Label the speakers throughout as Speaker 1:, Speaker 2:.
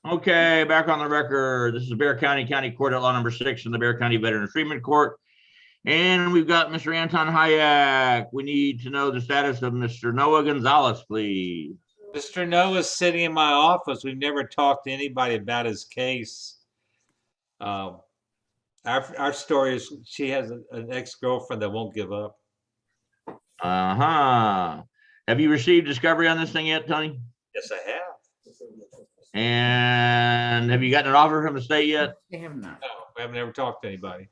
Speaker 1: Okay, back on the record. This is Bear County Court at Law number 6 in the Bear County Veteran Treatment Court. And we've got Mr. Anton Hayek. We need to know the status of Mr. Noah Gonzalez, please.
Speaker 2: Mr. Noah's sitting in my office. We've never talked to anybody about his case. Our story is she has an ex-girlfriend that won't give up.
Speaker 1: Have you received discovery on this thing yet, Tony?
Speaker 2: Yes, I have.
Speaker 1: And have you gotten an offer from the state yet?
Speaker 3: They have not.
Speaker 2: No, we haven't ever talked to anybody.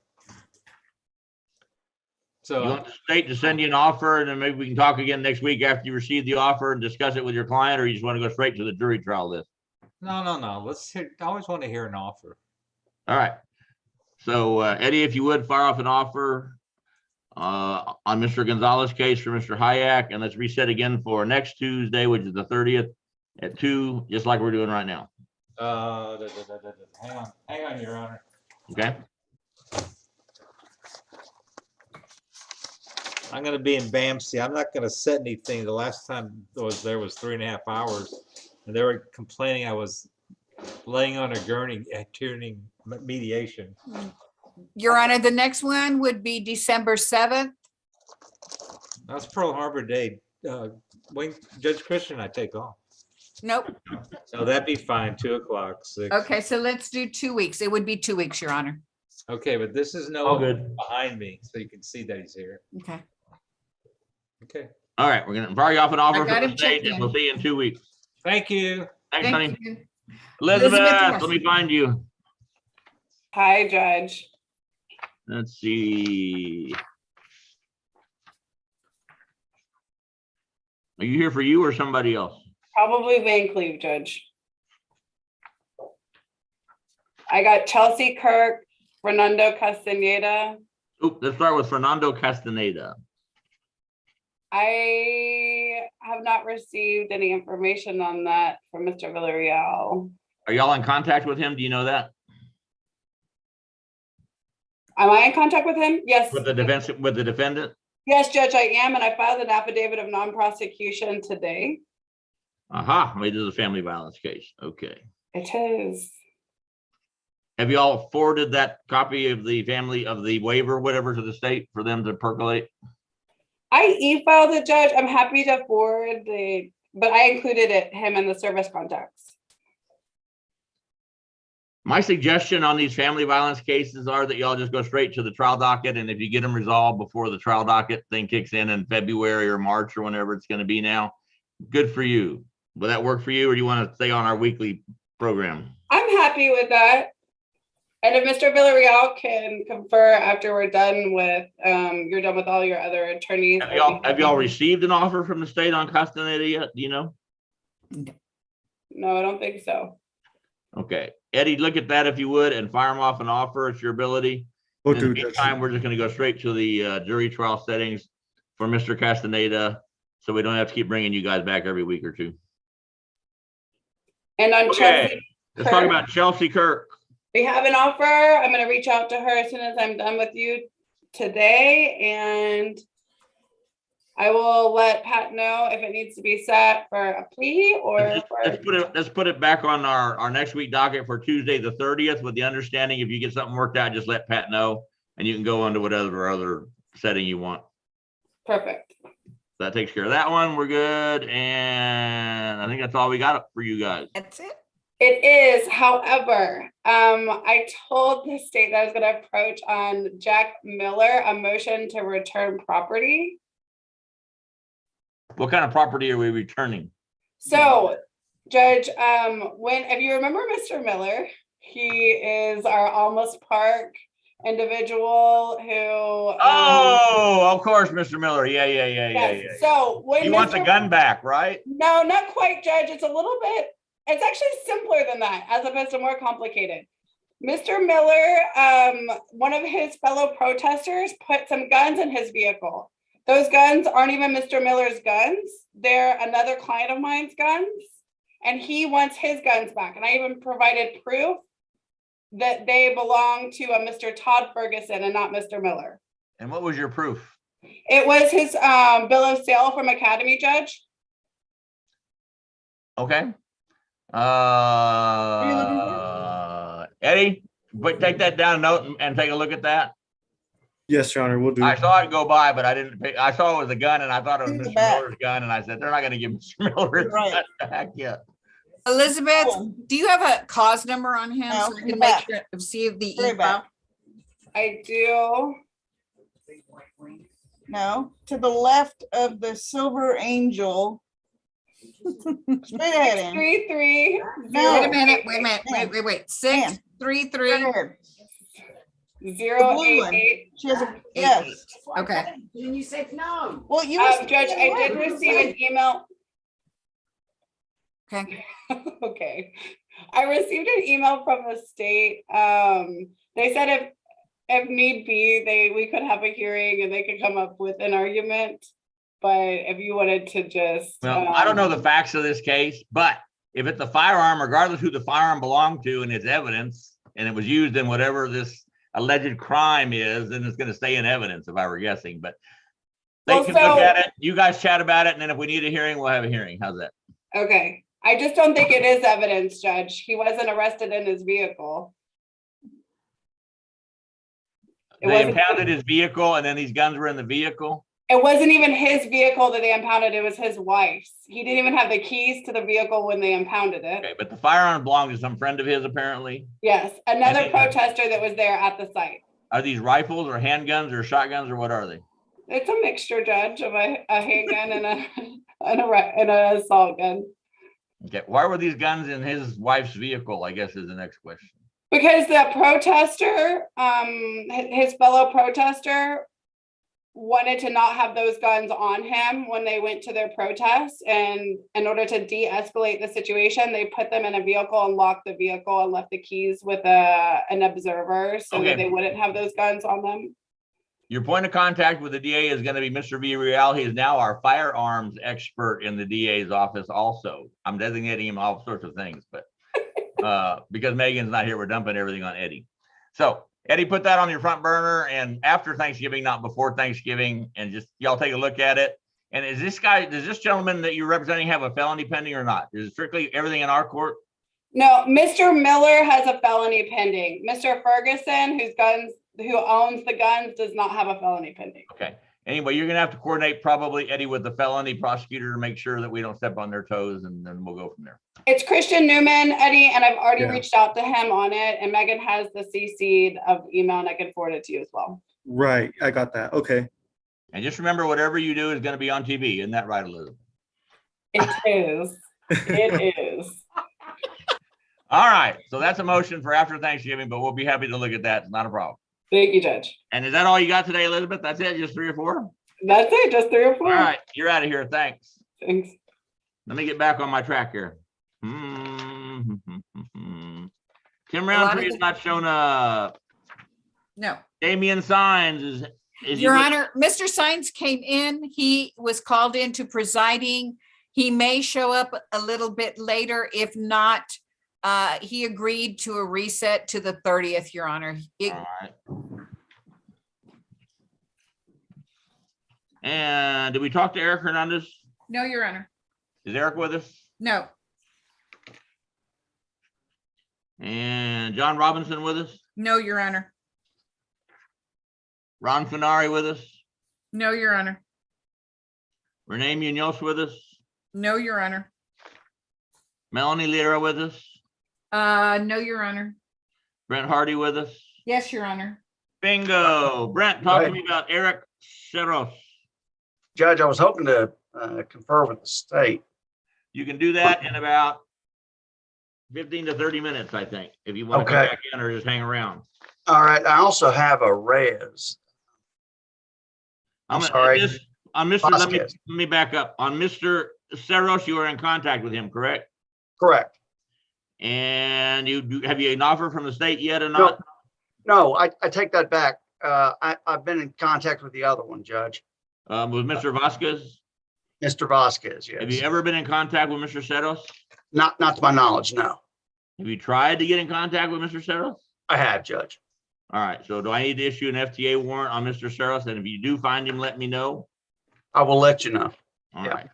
Speaker 2: So
Speaker 1: You want the state to send you an offer, and then maybe we can talk again next week after you receive the offer and discuss it with your client, or you just want to go straight to the jury trial list?
Speaker 2: no. Let's hear. I always want to hear an offer.
Speaker 1: All right. So Eddie, if you would fire off an offer on Mr. Gonzalez case for Mr. Hayek, and let's reset again for next Tuesday, which is the 30th at 2, just like we're doing right now.
Speaker 2: Hang on, Your Honor.
Speaker 1: Okay.
Speaker 2: I'm going to be in BAMC. I'm not going to set anything. The last time I was there was 3.5 hours, and they were complaining I was laying on a gurney during mediation.
Speaker 3: Your Honor, the next one would be December 7th.
Speaker 2: That's Pearl Harbor Day. When Judge Christian and I take off.
Speaker 3: Nope.
Speaker 2: So that'd be fine. 2 o'clock. 6.
Speaker 3: Okay, so let's do 2 weeks. It would be 2 weeks, Your Honor.
Speaker 2: Okay, but this is
Speaker 1: All
Speaker 2: no
Speaker 1: good.
Speaker 2: behind me, so you can see that he's here.
Speaker 3: Okay.
Speaker 2: Okay.
Speaker 1: All right. We're going to fire you off an offer
Speaker 3: I got
Speaker 1: from the
Speaker 3: him
Speaker 1: state,
Speaker 3: checked
Speaker 1: and
Speaker 3: in.
Speaker 1: we'll see you in 2 weeks.
Speaker 2: Thank you.
Speaker 1: Thanks, honey.
Speaker 3: Thank you.
Speaker 1: Elizabeth,
Speaker 3: Elizabeth,
Speaker 1: let me find you.
Speaker 4: Hi, Judge.
Speaker 1: Let's see. Are you here for you or somebody else?
Speaker 4: Probably Van Cleve, Judge. I got Chelsea Kirk, Fernando Castaneda.
Speaker 1: Oop, let's start with Fernando Castaneda.
Speaker 4: I have not received any information on that from Mr. Villarreal.
Speaker 1: Are y'all in contact with him? Do you know that?
Speaker 4: Am I in contact with him? Yes.
Speaker 1: With the defendant?
Speaker 4: Yes, Judge, I am, and I filed an affidavit of non-prosecution today.
Speaker 1: Aha, it is a family violence case. Okay.
Speaker 4: It is.
Speaker 1: Have you all forwarded that copy of the waiver, whatever, to the state for them to percolate?
Speaker 4: I e-filed the judge. I'm happy to forward but I included him in the service contacts.
Speaker 1: My suggestion on these family violence cases are that y'all just go straight to the trial docket, and if you get them resolved before the trial docket thing kicks in February or March or whenever it's going to be now, good for you. Will that work for you, or do you want to stay on our weekly program?
Speaker 4: I'm happy with that. And if Mr. Villarreal can confer after we're done with, you're done with all your other attorneys.
Speaker 1: Have y'all received an offer from the state on Castaneda yet? Do you know?
Speaker 4: No, I don't think so.
Speaker 1: Okay. Eddie, look at that if you would, and fire them off an offer. It's your ability. In the meantime, we're just going to go straight to the jury trial settings for Mr. Castaneda, so we don't have to keep bringing you guys back every week or two.
Speaker 4: And on Chelsea,
Speaker 1: Let's talk about Chelsea Kirk.
Speaker 4: we have an offer. I'm going to reach out to her as soon as I'm done with you today, and I will let Pat know if it needs to be set for a plea or
Speaker 1: Let's put it back on our next week docket for Tuesday the 30th, with the understanding if you get something worked out, just let Pat know, and you can go on to whatever other setting you want.
Speaker 4: Perfect.
Speaker 1: That takes care of that one. We're good, and I think that's all we got for you guys.
Speaker 3: That's it.
Speaker 4: It is, however, I told the state that I was going to approach on Jack Miller a motion to return property.
Speaker 1: What kind of property are we returning?
Speaker 4: So, Judge, if you remember Mr. Miller, he is our Almost Park individual who.
Speaker 1: Oh, of course, Mr. Miller. Yeah.
Speaker 4: So when
Speaker 1: he wants a gun back, right?
Speaker 4: No, not quite, Judge. It's a little bit. It's actually simpler than that, as opposed to more complicated. Mr. Miller, one of his fellow protesters, put some guns in his vehicle. Those guns aren't even Mr. Miller's guns. They're another client of mine's guns. And he wants his guns back. And I even provided proof that they belong to a Mr. Todd Ferguson and not Mr. Miller.
Speaker 1: And what was your proof?
Speaker 4: It was his bill of sale from Academy, Judge.
Speaker 1: Okay. Eddie, take that down note and take a look at that.
Speaker 5: Yes, Your Honor, we'll do.
Speaker 1: I saw it go by, but I didn't pay. I saw it was a gun and I thought it was
Speaker 6: In the
Speaker 1: Mr.
Speaker 6: back.
Speaker 1: Miller's gun. And I said, they're not going to give Mr. Miller his
Speaker 6: Right.
Speaker 1: gun back yet.
Speaker 3: Elizabeth,
Speaker 6: Oh.
Speaker 3: do you have a cause number on him
Speaker 6: No,
Speaker 3: so we
Speaker 6: in the
Speaker 3: can make
Speaker 6: back.
Speaker 3: sure, see if the
Speaker 6: Very
Speaker 3: e-file?
Speaker 6: back.
Speaker 4: I do.
Speaker 6: No, to the left of the Silver Angel. Straight ahead, Ann.
Speaker 4: 33.
Speaker 6: No.
Speaker 3: Wait a minute, wait.
Speaker 6: Ma'am.
Speaker 3: 633.
Speaker 6: Straight ahead.
Speaker 4: 088.
Speaker 6: She has a, yes.
Speaker 3: Okay.
Speaker 7: And you said no.
Speaker 6: Well, you. were
Speaker 4: Judge, I did
Speaker 6: saying
Speaker 4: receive an email.
Speaker 3: Okay.
Speaker 4: Okay. I received an email from the state. They said if need be, we could have a hearing and they could come up with an argument. But if you wanted to just.
Speaker 1: Well, I don't know the facts of this case, but if it's a firearm, regardless who the firearm belonged to and it's evidence, and it was used in whatever this alleged crime is, then it's going to stay in evidence if I were guessing, but they
Speaker 4: Well,
Speaker 1: can
Speaker 4: so-
Speaker 1: look at it. You guys chat about it. And then if we need a hearing, we'll have a hearing. How's that?
Speaker 4: Okay. I just don't think it is evidence, Judge. He wasn't arrested in his vehicle. It
Speaker 1: They
Speaker 4: wasn't-
Speaker 1: impounded his vehicle and then these guns were in the vehicle.
Speaker 4: It wasn't even his vehicle that they impounded. It was his wife's. He didn't even have the keys to the vehicle when they impounded it.
Speaker 1: Okay, but the firearm belonged to some friend of his, apparently.
Speaker 4: Yes, another
Speaker 1: And they-
Speaker 4: protester that was there at the site.
Speaker 1: Are these rifles or handguns or shotguns or what are they?
Speaker 4: It's a mixture, Judge, of a handgun and an assault gun.
Speaker 1: Okay, why were these guns in his wife's vehicle, I guess is the next question.
Speaker 4: Because the protester, his fellow protester wanted to not have those guns on him when they went to their protest. And in order to de-escalate the situation, they put them in a vehicle and locked the vehicle and left the keys with an observer so
Speaker 1: Okay.
Speaker 4: that they wouldn't have those guns on them.
Speaker 1: Your point of contact with the DA is going to be Mr. Villarreal. He is now our firearms expert in the DA's office also. I'm designating him all sorts of things, but because Megan's not here, we're dumping everything on Eddie. So Eddie, put that on your front burner and after Thanksgiving, not before Thanksgiving, and just y'all take a look at it. And does this gentleman that you're representing have a felony pending or not? Is it strictly everything in our court?
Speaker 4: No, Mr. Miller has a felony pending. Mr. Ferguson, who owns the guns, does not have a felony pending.
Speaker 1: Okay. Anyway, you're going to have to coordinate probably, Eddie, with the felony prosecutor to make sure that we don't step on their toes, and then we'll go from there.
Speaker 4: It's Christian Newman, Eddie, and I've already
Speaker 5: Yeah.
Speaker 4: reached out to him on it, and Megan has the CC of email, and I can forward it to you as well.
Speaker 5: Right, I got that. Okay.
Speaker 1: And just remember, whatever you do is going to be on TV. Isn't that right, Elizabeth?
Speaker 4: It is. It is.
Speaker 1: All right. So that's a motion for after Thanksgiving, but we'll be happy to look at that. It's not a problem.
Speaker 4: Thank you, Judge.
Speaker 1: And is that all you got today, Elizabeth? That's it? Just 3 or 4?
Speaker 4: That's it, just 3 or
Speaker 1: All
Speaker 4: 4.
Speaker 1: right. You're out of here. Thanks.
Speaker 4: Thanks.
Speaker 1: Let me get back on my track here. Tim
Speaker 3: lot
Speaker 1: Roundtree
Speaker 3: of
Speaker 1: has not shown up.
Speaker 3: No.
Speaker 1: Damian Signs is he
Speaker 3: Your
Speaker 1: with-
Speaker 3: Honor, Mr. Sines came in. He was called into presiding. He may show up a little bit later. If not, he agreed to a reset to the 30th, Your Honor.
Speaker 1: All right. And did we talk to Eric Hernandez?
Speaker 3: No, Your Honor.
Speaker 1: Is Eric with us?
Speaker 3: No.
Speaker 1: And John Robinson with us?
Speaker 3: No, Your Honor.
Speaker 1: Ron Funari with us?
Speaker 3: No, Your Honor.
Speaker 1: Renee Munoz with us?
Speaker 3: No, Your Honor.
Speaker 1: Melanie Lira with us?
Speaker 3: No, Your Honor.
Speaker 1: Brent Hardy with us?
Speaker 3: Yes, Your Honor.
Speaker 1: Bingo. Brent, talk to
Speaker 8: Right.
Speaker 1: me about Eric Sheros.
Speaker 8: Judge, I was hoping to confer with the state.
Speaker 1: You can do that in about 15 to 30 minutes, I think, if you want to come
Speaker 8: Okay.
Speaker 1: back in or just hang around.
Speaker 8: All right, I also have a res. I'm sorry.
Speaker 1: On Mr. Let
Speaker 8: Vasquez.
Speaker 1: me back up. On Mr. Seros, you are in contact with him, correct?
Speaker 8: Correct.
Speaker 1: And have you an offer from the state yet or not?
Speaker 8: No, I take that back. I've been in contact with the other one, Judge.
Speaker 1: With Mr. Vasquez?
Speaker 8: Mr. Vasquez,
Speaker 1: Have you
Speaker 8: yes.
Speaker 1: ever been in contact with Mr. Seros?
Speaker 8: Not to my knowledge, no.
Speaker 1: Have you tried to get in contact with Mr. Seros?
Speaker 8: I have, Judge.
Speaker 1: All right, so do I need to issue an FTA warrant on Mr. Seros? And if you do find him, let me know.
Speaker 8: I will let you know.
Speaker 1: All
Speaker 8: Yeah.
Speaker 1: right.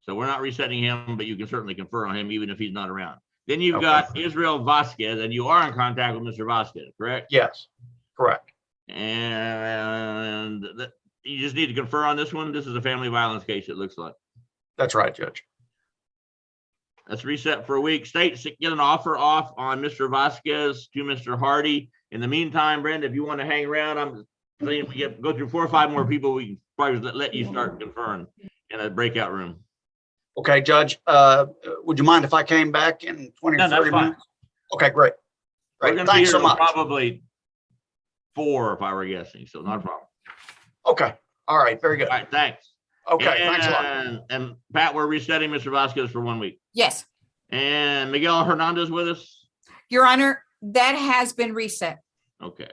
Speaker 1: So we're not resetting him, but you can certainly confer on him even if he's not around. Then you've
Speaker 8: Okay.
Speaker 1: got Israel Vasquez, and you are in contact with Mr. Vasquez, correct?
Speaker 8: Yes, correct.
Speaker 1: And you just need to confer on this one. This is a family violence case, it looks like.
Speaker 8: That's right, Judge.
Speaker 1: Let's reset for a week. State, get an offer off on Mr. Vasquez to Mr. Hardy. In the meantime, Brenda, if you want to hang around, I'm saying we go through 4 or 5 more people. We can probably let you start conferring in a breakout room.
Speaker 8: Okay, Judge, would you mind if I came back in 20
Speaker 1: No,
Speaker 8: or 30
Speaker 1: that's fine.
Speaker 8: minutes? Okay, great.
Speaker 1: We're
Speaker 8: Great.
Speaker 1: gonna be
Speaker 8: Thanks
Speaker 1: here
Speaker 8: so
Speaker 1: till
Speaker 8: much.
Speaker 1: probably 4 if I were guessing, so not a problem.
Speaker 8: Okay. All right. Very good.
Speaker 1: All right, thanks.
Speaker 8: Okay. Thanks a lot.
Speaker 1: And Pat, we're resetting Mr. Vasquez for 1 week.
Speaker 3: Yes,
Speaker 1: And Miguel Hernandez with us?
Speaker 3: Your Honor, that has been reset.
Speaker 1: Okay.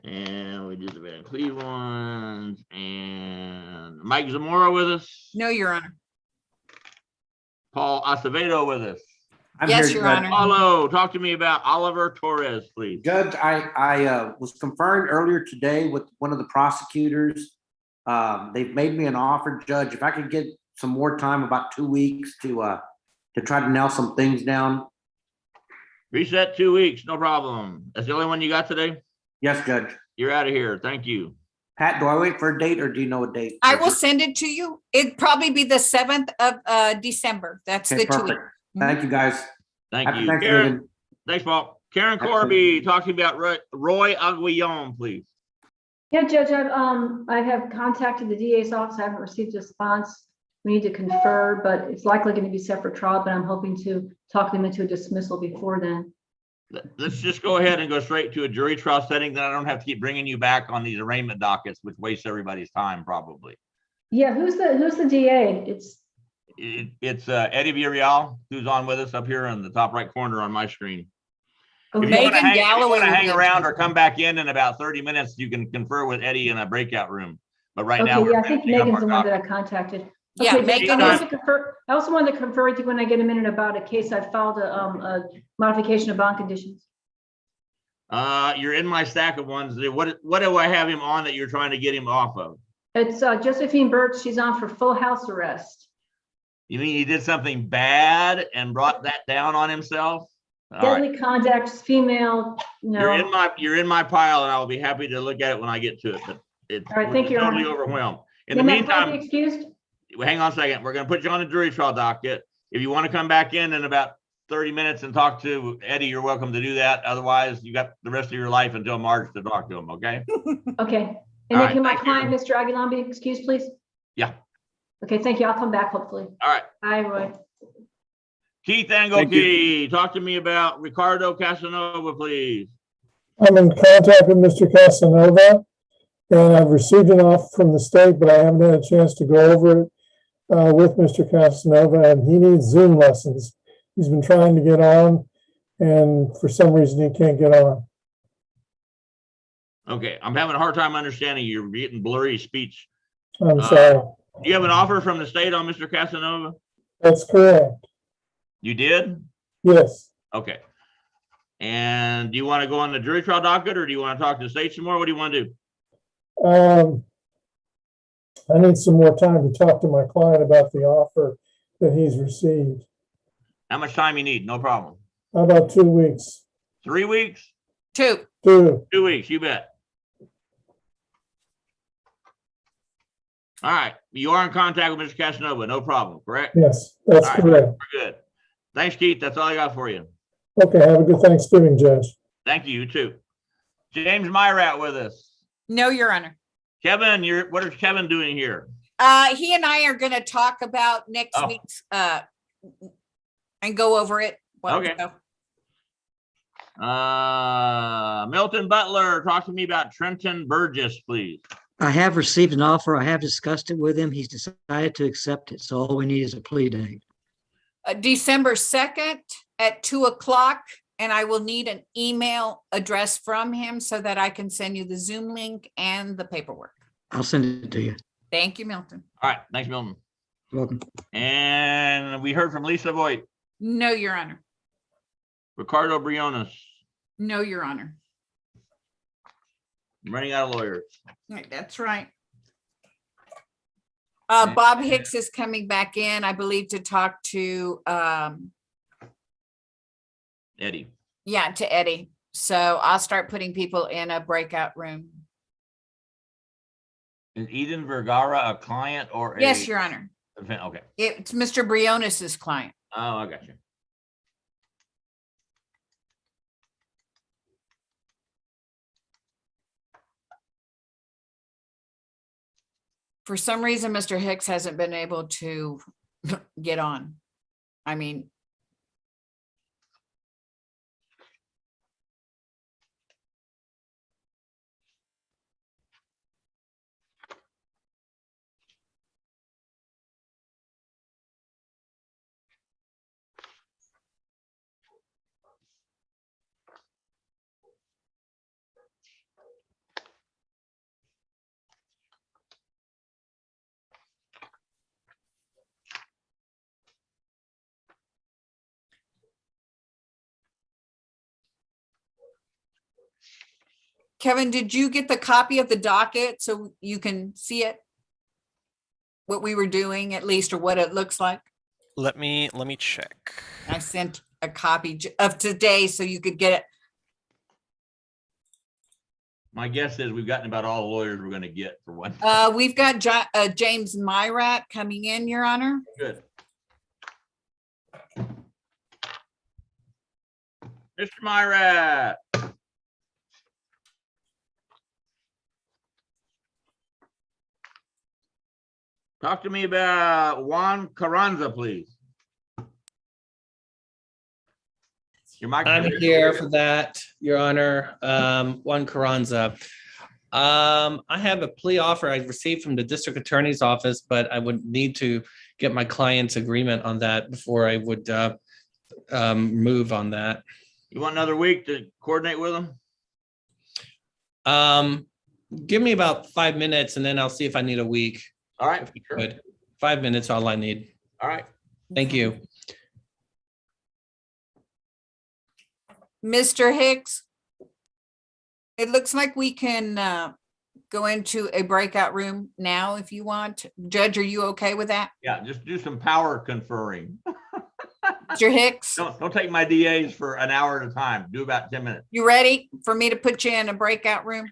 Speaker 1: And we did the Van Cleve ones. And Mike Zamora with us?
Speaker 3: No, Your Honor.
Speaker 1: Paul Acevedo with us?
Speaker 7: I'm
Speaker 3: Yes,
Speaker 7: here,
Speaker 3: Your
Speaker 7: Judge.
Speaker 3: Honor.
Speaker 1: Paulo, talk to me about Oliver Torres, please.
Speaker 7: Judge, I was confirmed earlier today with one of the prosecutors. They've made me an offer, Judge, if I could get some more time, about 2 weeks to try to nail some things down.
Speaker 1: Reset 2 weeks, no problem. That's the only one you got today?
Speaker 7: Yes, Judge.
Speaker 1: You're out of here. Thank you.
Speaker 7: Pat, do I wait for a date or do you know a date?
Speaker 3: I will send it to you. It'd probably be the 7th of December. That's
Speaker 7: Okay,
Speaker 3: the 2
Speaker 7: perfect.
Speaker 3: week.
Speaker 7: Thank you, guys.
Speaker 1: Thank
Speaker 7: Happy
Speaker 1: you.
Speaker 7: Thanksgiving.
Speaker 1: Karen, thanks, Paul. Karen Corby, talking about Roy Aguillon, please.
Speaker 9: Yeah, Judge, I have contacted the DA's office. I haven't received a response. We need to confer, but it's likely going to be set for trial, but I'm hoping to talk them into a dismissal before then.
Speaker 1: Let's just go ahead and go straight to a jury trial setting. Then I don't have to keep bringing you back on these arraignment dockets, which wastes everybody's time probably.
Speaker 9: Yeah, who's the DA?
Speaker 1: It's Eddie Villarreal, who's on with us up here in the top right corner on my screen. If you
Speaker 9: Okay.
Speaker 1: want to
Speaker 3: Megan
Speaker 1: hang,
Speaker 3: Galloway will
Speaker 1: hang
Speaker 3: be-
Speaker 1: around or come back in about 30 minutes, you can confer with Eddie in a breakout room. But right now,
Speaker 9: Okay,
Speaker 1: we're
Speaker 9: yeah, I think
Speaker 1: finishing up
Speaker 9: Megan's
Speaker 1: our
Speaker 9: the one
Speaker 1: docket.
Speaker 9: that I contacted.
Speaker 3: Yeah,
Speaker 9: Okay, Judge,
Speaker 3: Megan
Speaker 9: I
Speaker 3: is-
Speaker 9: also wanted to confer with you when I get a minute about a case I filed a modification of bond conditions.
Speaker 1: You're in my stack of ones. What do I have him on that you're trying to get him off of?
Speaker 9: It's Josephine Birch. She's on for full house arrest.
Speaker 1: You mean he did something bad and brought that down on himself? All right.
Speaker 9: Deadly conduct, female,
Speaker 1: You're in my pile, and I will be happy to look at it when I get to it. But it's
Speaker 9: All right, thank you, Your
Speaker 1: totally
Speaker 9: Honor.
Speaker 1: overwhelmed. In the
Speaker 9: May my client be
Speaker 1: meantime,
Speaker 9: excused?
Speaker 1: hang on a second. We're going to put you on the jury trial docket. If you want to come back in about 30 minutes and talk to Eddie, you're welcome to do that. Otherwise, you got the rest of your life until March to talk to him. Okay?
Speaker 9: Okay.
Speaker 1: All
Speaker 9: And then
Speaker 1: right,
Speaker 9: can my
Speaker 1: thank you.
Speaker 9: client, Mr. Aguilar, be excused, please?
Speaker 1: Yeah.
Speaker 9: Okay, thank you. I'll come back hopefully.
Speaker 1: All right.
Speaker 9: Bye, Roy.
Speaker 1: Keith Engelke, talk to me about Ricardo Casanova, please.
Speaker 10: I'm in contact with Mr. Casanova, and I've received an offer from the state, but I haven't had a chance to go over it with Mr. Casanova, and he needs Zoom lessons. He's been trying to get on, and for some reason he can't get on.
Speaker 1: Okay, I'm having a hard time understanding you. You're getting blurry speech.
Speaker 10: I'm sorry.
Speaker 1: Do you have an offer from the state on Mr. Casanova?
Speaker 10: That's correct.
Speaker 1: You did?
Speaker 10: Yes.
Speaker 1: Okay. And do you want to go on the jury trial docket, or do you want to talk to the state some more? What do you want to do?
Speaker 10: I need some more time to talk to my client about the offer that he's received.
Speaker 1: How much time you need? No problem.
Speaker 10: How about 2 weeks?
Speaker 1: 3 weeks?
Speaker 3: 2.
Speaker 10: 2.
Speaker 1: 2 weeks, you bet. All right, you are in contact with Mr. Casanova, no problem, correct?
Speaker 10: Yes, that's
Speaker 1: All right.
Speaker 10: correct.
Speaker 1: We're good. Thanks, Keith. That's all I got for you.
Speaker 10: Okay, have a good Thanksgiving, Judge.
Speaker 1: Thank you, you too. James Myrat with us.
Speaker 3: No, Your Honor.
Speaker 1: Kevin, what is Kevin doing here?
Speaker 3: He and I are going to talk about next
Speaker 1: Oh.
Speaker 3: week's, and go over it.
Speaker 1: Okay. Milton Butler, talk to me about Trenton Burgess, please.
Speaker 11: I have received an offer. I have discussed it with him. He's decided to accept it. So all we need is a plea date.
Speaker 3: December 2nd at 2:00, and I will need an email address from him so that I can send you the Zoom link and the paperwork.
Speaker 11: I'll send it to you.
Speaker 3: Thank you, Milton.
Speaker 1: All right, thanks, Milton.
Speaker 11: You're welcome.
Speaker 1: And we heard from Lisa Voigt,
Speaker 3: No, Your Honor.
Speaker 1: Ricardo Briones.
Speaker 3: No, Your Honor.
Speaker 1: I'm running out of lawyers.
Speaker 3: Right, that's right. Bob Hicks is coming back in, I believe, to talk to,
Speaker 1: Eddie.
Speaker 3: yeah, to Eddie. So I'll start putting people in a breakout room.
Speaker 1: Is Eden Vergara a client or a?
Speaker 3: Yes, Your Honor.
Speaker 1: Okay.
Speaker 3: It's Mr. Briones's client.
Speaker 1: Oh, I got you.
Speaker 3: For some reason, Mr. Hicks hasn't been able to get on. I mean, Kevin, did you get the copy of the docket so you can see it? What we were doing at least, or what it looks like?
Speaker 12: Let me check.
Speaker 3: I sent a copy of today so you could get it.
Speaker 1: My guess is we've gotten about all the lawyers we're gonna get for one.
Speaker 3: We've got James Myrat coming in, Your Honor.
Speaker 1: Good. Mr. Myrat. Talk to me about Juan Carranza, please. Your microphone.
Speaker 13: I'm here for that, Your Honor. Juan Carranza. I have a plea offer I received from the district attorney's office, but I would need to get my client's agreement on that before I would move on that.
Speaker 1: You want another week to coordinate with them?
Speaker 13: Give me about 5 minutes and then I'll see if I need a week.
Speaker 1: All right. Sure.
Speaker 13: Good. 5 minutes, all I need.
Speaker 1: All right.
Speaker 13: Thank you.
Speaker 3: Mr. Hicks, it looks like we can go into a breakout room now if you want. Judge, are you okay with that?
Speaker 1: Yeah, just do some power conferring.
Speaker 3: Mr. Hicks,
Speaker 1: Don't take my DAs for an hour at a time. Do about 10 minutes.
Speaker 3: you ready for me to put you in a breakout room?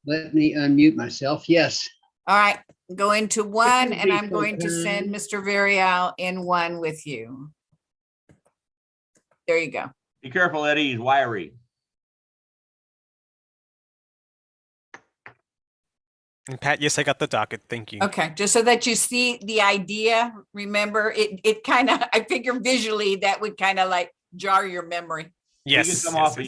Speaker 14: Let me unmute myself. Yes.
Speaker 3: All right, go into one and I'm going to send Mr. Varial in one with you. There you go.
Speaker 1: Be careful, Eddie. He's wiry.
Speaker 12: And Pat, yes, I got the docket. Thank you.
Speaker 3: Okay, just so that you see the idea, remember, it kind of, I figure visually that would kind of like jar your memory.
Speaker 12: Yes.
Speaker 1: You can come
Speaker 12: yes,
Speaker 1: off of